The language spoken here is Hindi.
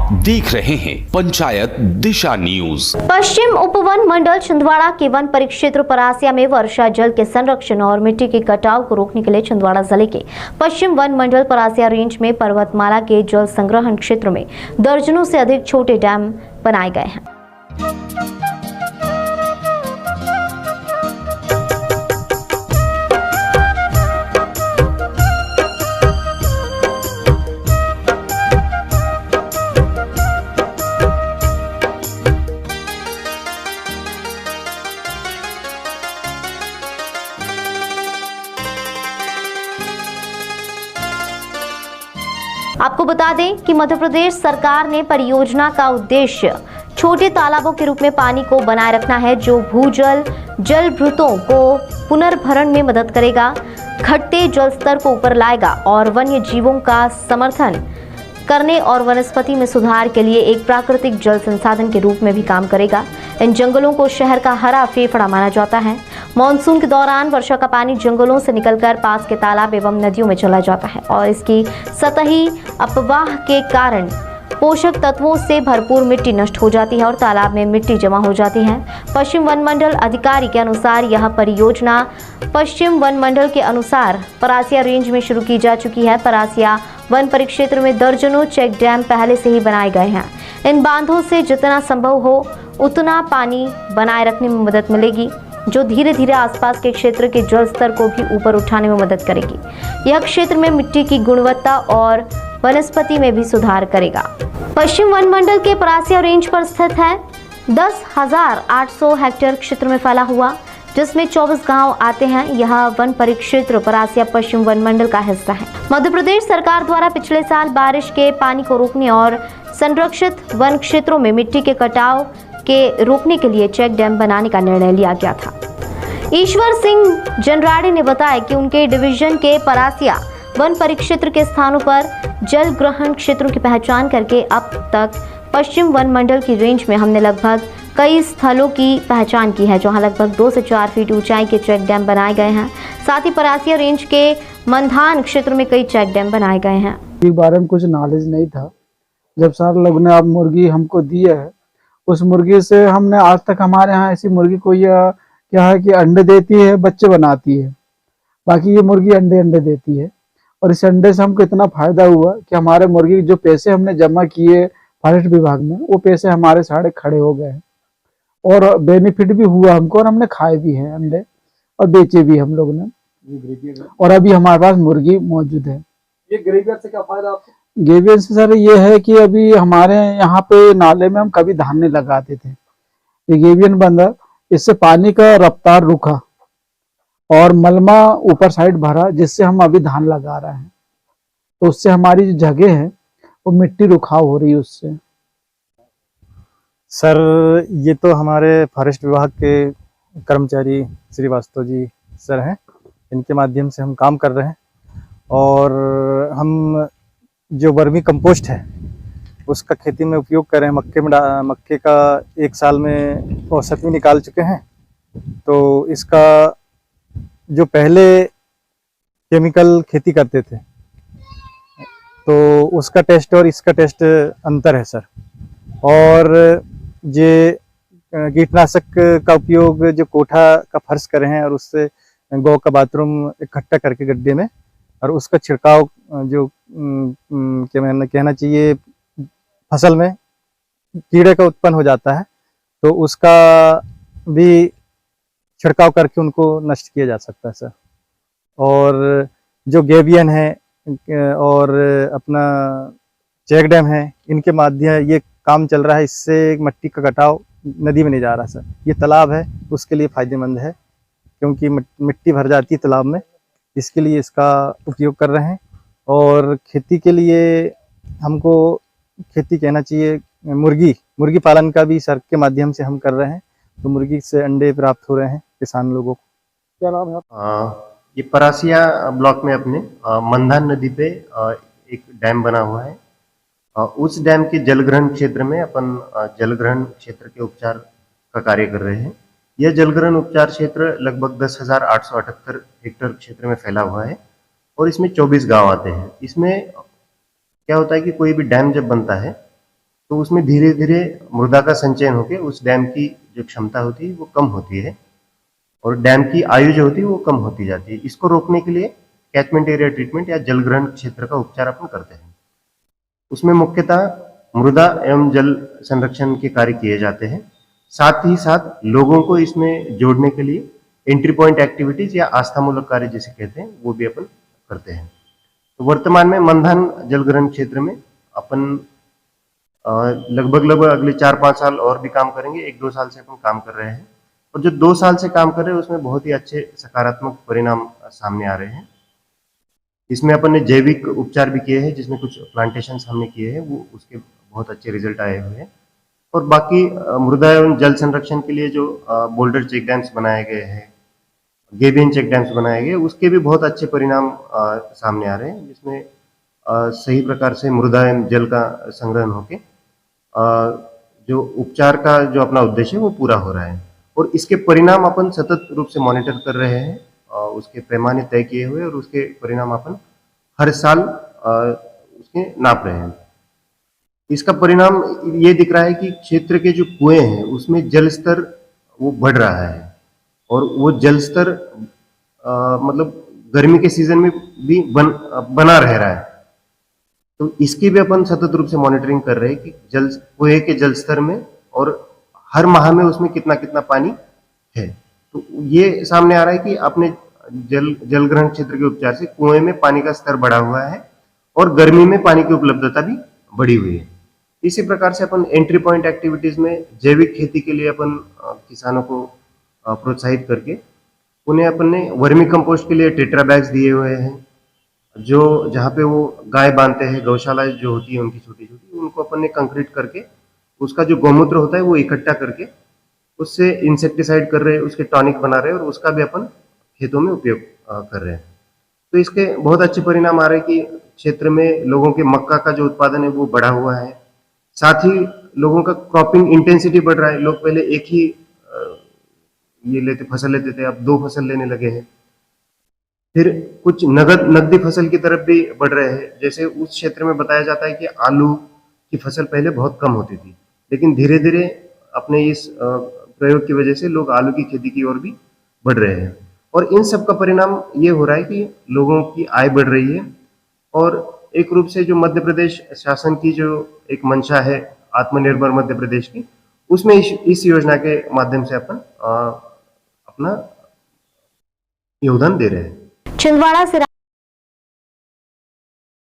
आप देख रहे हैं पंचायत दिशा न्यूज। पश्चिम उपवन मंडल छिंदवाड़ा के वन परिक्षेत्र परासिया में वर्षा जल के संरक्षण और मिट्टी के कटाव को रोकने के लिए छिंदवाड़ा जिले के पश्चिम वन मंडल परासिया रेंज में पर्वतमाला के जल संग्रहण क्षेत्र में दर्जनों से अधिक छोटे डैम बनाए गए हैं। आपको बता दें कि मध्य प्रदेश सरकार ने परियोजना का उद्देश्य छोटे तालाबों के रूप में पानी को बनाए रखना है, जो भूजल जलभृतों को पुनर्भरण में मदद करेगा, घटते जल स्तर को ऊपर लाएगा और वन्य जीवों का समर्थन करने और वनस्पति में सुधार के लिए एक प्राकृतिक जल संसाधन के रूप में भी काम करेगा। इन जंगलों को शहर का हरा फेफड़ा माना जाता है। मॉनसून के दौरान वर्षा का पानी जंगलों से निकलकर पास के तालाब एवं नदियों में चला जाता है और इसकी सतही अपवाह के कारण पोषक तत्वों से भरपूर मिट्टी नष्ट हो जाती है और तालाब में मिट्टी जमा हो जाती है। पश्चिम वन मंडल अधिकारी के अनुसार यह परियोजना पश्चिम वन मंडल के अनुसार परासिया रेंज में शुरू की जा चुकी है। परासिया वन परिक्षेत्र में दर्जनों चेक डैम पहले से ही बनाए गए हैं। इन बांधों से जितना संभव हो उतना पानी बनाए रखने में मदद मिलेगी, जो धीरे धीरे आसपास के क्षेत्र के जल स्तर को भी ऊपर उठाने में मदद करेगी। यह क्षेत्र में मिट्टी की गुणवत्ता और वनस्पति में भी सुधार करेगा। पश्चिम वन मंडल के परासिया रेंज पर स्थित है 10,800 हेक्टेयर क्षेत्र में फैला हुआ, जिसमें 24 गांव आते हैं। यह वन परिक्षेत्र परासिया पश्चिम वन मंडल का हिस्सा है। मध्य प्रदेश सरकार द्वारा पिछले साल बारिश के पानी को रोकने और संरक्षित वन क्षेत्रों में मिट्टी के कटाव के रोकने के लिए चेक डैम बनाने का निर्णय लिया गया था। ईश्वर सिंह जनराड़े ने बताया कि उनके डिवीजन के परासिया वन परिक्षेत्र के स्थानों पर जल ग्रहण क्षेत्रों की पहचान करके अब तक पश्चिम वन मंडल की रेंज में हमने लगभग कई स्थलों की पहचान की है, जहां लगभग 2 से 4 फीट ऊंचाई के चेक डैम बनाए गए हैं। साथ ही परासिया रेंज के मंधान क्षेत्र में कई चेक डैम बनाए गए हैं। इस बारे में कुछ नॉलेज नहीं था। जब सर लोग ने अब मुर्गी हमको दी है, उस मुर्गी से हमने आज तक हमारे यहाँ ऐसी मुर्गी कोई क्या है कि अंडे देती है, बच्चे बनाती है। बाकी ये मुर्गी अंडे देती है और इस अंडे से हमको इतना फायदा हुआ कि हमारे मुर्गी जो पैसे हमने जमा किए फॉरेस्ट विभाग में, वो पैसे हमारे सारे खड़े हो गए और बेनिफिट भी हुआ हमको और हमने खाए भी हैं अंडे और बेचे भी हम लोग ने। और अभी हमारे पास मुर्गी मौजूद है। ये ग्रेवियर से क्या फायदा आपको? ग्रेवियर से सर ये है कि अभी हमारे यहाँ पे नाले में हम कभी धान नहीं लगाते थे। ये ग्रेवियर बंदा, इससे पानी का रफ्तार रुका और मलमा ऊपर साइड भरा, जिससे हम अभी धान लगा रहे हैं। तो उससे हमारी जो जगह है वो मिट्टी रुखाव हो रही है उससे। सर ये तो हमारे फॉरेस्ट विभाग के कर्मचारी श्रीवास्तव जी सर हैं, इनके माध्यम से हम काम कर रहे हैं और हम जो वर्मी कंपोस्ट है उसका खेती में उपयोग कर रहे हैं। मक्के का 1 साल में औसत भी निकाल चुके हैं। तो इसका जो पहले केमिकल खेती करते थे तो उसका टेस्ट और इसका टेस्ट अंतर है सर। और ये कीटनाशक का उपयोग जो कोठा का फर्श कर रहे हैं और उससे गौ का बाथरूम इकट्ठा करके गड्ढे में, और उसका छिड़काव जो क्या मैंने कहना चाहिए फसल में कीड़े का उत्पन्न हो जाता है, तो उसका भी छिड़काव करके उनको नष्ट किया जा सकता है सर। और जो गेबियन है और अपना चेक डैम है, इनके माध्यम ये काम चल रहा है। इससे मिट्टी का कटाव नदी में नहीं जा रहा सर। ये तालाब है उसके लिए फ़ायदेमंद है, क्योंकि मिट्टी भर जाती है तालाब में, इसके लिए इसका उपयोग कर रहे हैं। और खेती के लिए हमको खेती कहना चाहिए मुर्गी पालन का भी सर के माध्यम से हम कर रहे हैं। तो मुर्गी से अंडे प्राप्त हो रहे हैं किसान लोगों को। क्या नाम है? ये परासिया ब्लॉक में अपने मंधान नदी पे एक डैम बना हुआ है। उस डैम के जलग्रहण क्षेत्र में अपन जलग्रहण क्षेत्र के उपचार का कार्य कर रहे हैं। यह जलग्रहण उपचार क्षेत्र लगभग 10,878 हेक्टेयर क्षेत्र में फैला हुआ है और इसमें 24 गांव आते हैं। इसमें क्या होता है कि कोई भी डैम जब बनता है तो उसमें धीरे धीरे मृदा का संचयन होकर उस डैम की जो क्षमता होती है वो कम होती है और डैम की आयु जो होती है वो कम होती जाती है। इसको रोकने के लिए कैचमेंट एरिया ट्रीटमेंट या जलग्रहण क्षेत्र का उपचार अपन करते हैं। उसमें मुख्यतः मृदा एवं जल संरक्षण के कार्य किए जाते हैं, साथ ही साथ लोगों को इसमें जोड़ने के लिए एंट्री पॉइंट एक्टिविटीज या आस्थामूलक कार्य जिसे कहते हैं वो भी अपन करते हैं। तो वर्तमान में मंधान जलग्रहण क्षेत्र में अपन लगभग अगले 4-5 साल और भी काम करेंगे। 1-2 साल से अपन काम कर रहे हैं और जो 2 साल से काम कर रहे हैं उसमें बहुत ही अच्छे सकारात्मक परिणाम सामने आ रहे हैं। इसमें अपन ने जैविक उपचार भी किए हैं, जिसमें कुछ प्लांटेशन हमने किए हैं, वो उसके बहुत अच्छे रिजल्ट आए हुए हैं। और बाकी मृदा एवं जल संरक्षण के लिए जो बोल्डर चेक डैम्स बनाए गए हैं, गेबियन चेक डैम्स बनाए गए, उसके भी बहुत अच्छे परिणाम सामने आ रहे हैं, जिसमें सही प्रकार से मृदा एवं जल का संग्रहण होके जो उपचार का जो अपना उद्देश्य है वो पूरा हो रहा है। और इसके परिणाम अपन सतत रूप से मॉनिटर कर रहे हैं, उसके पैमाने तय किए हुए और उसके परिणाम अपन हर साल उसके नाप रहे हैं। इसका परिणाम ये दिख रहा है कि क्षेत्र के जो कुएं हैं उसमें जल स्तर वो बढ़ रहा है और वो जल स्तर मतलब गर्मी के सीजन में भी बना रह रहा है। तो इसकी भी अपन सतत रूप से मॉनिटरिंग कर रहे हैं कि कुएं के जल स्तर में और हर माह में उसमें कितना कितना पानी है। तो ये सामने आ रहा है कि अपने जलग्रहण क्षेत्र के उपचार से कुएं में पानी का स्तर बढ़ा हुआ है और गर्मी में पानी की उपलब्धता भी बढ़ी हुई है। इसी प्रकार से अपन एंट्री पॉइंट एक्टिविटीज में जैविक खेती के लिए अपन किसानों को प्रोत्साहित करके उन्हें अपन ने वर्मी कंपोस्ट के लिए टेट्रा बैग्स दिए हुए हैं, जो जहाँ पे वो गाय बांधते हैं, गौशाला जो होती है उनकी छोटी छोटी, उनको अपन ने कंक्रीट करके उसका जो गौमूत्र होता है वो इकट्ठा करके उससे इंसेक्टिसाइड कर रहे हैं, उसके टॉनिक बना रहे हैं और उसका भी अपन खेतों में उपयोग कर रहे हैं। तो इसके बहुत अच्छे परिणाम आ रहे हैं कि क्षेत्र में लोगों के मक्का का जो उत्पादन है वो बढ़ा हुआ है, साथ ही लोगों का क्रॉपिंग इंटेंसिटी बढ़ रहा है। लोग पहले एक ही फसल लेते थे, अब 2 फसल लेने लगे हैं। फिर कुछ नकदी फसल की तरफ भी बढ़ रहे हैं। जैसे उस क्षेत्र में बताया जाता है कि आलू की फसल पहले बहुत कम होती थी, लेकिन धीरे धीरे अपने इस प्रयोग की वजह से लोग आलू की खेती की ओर भी बढ़ रहे हैं। और इन सब का परिणाम ये हो रहा है कि लोगों की आय बढ़ रही है और एक रूप से जो मध्य प्रदेश शासन की जो एक मंशा है आत्मनिर्भर मध्य प्रदेश की, उसमें इस योजना के माध्यम से अपन अपना योगदान दे रहे हैं। छिंदवाड़ा से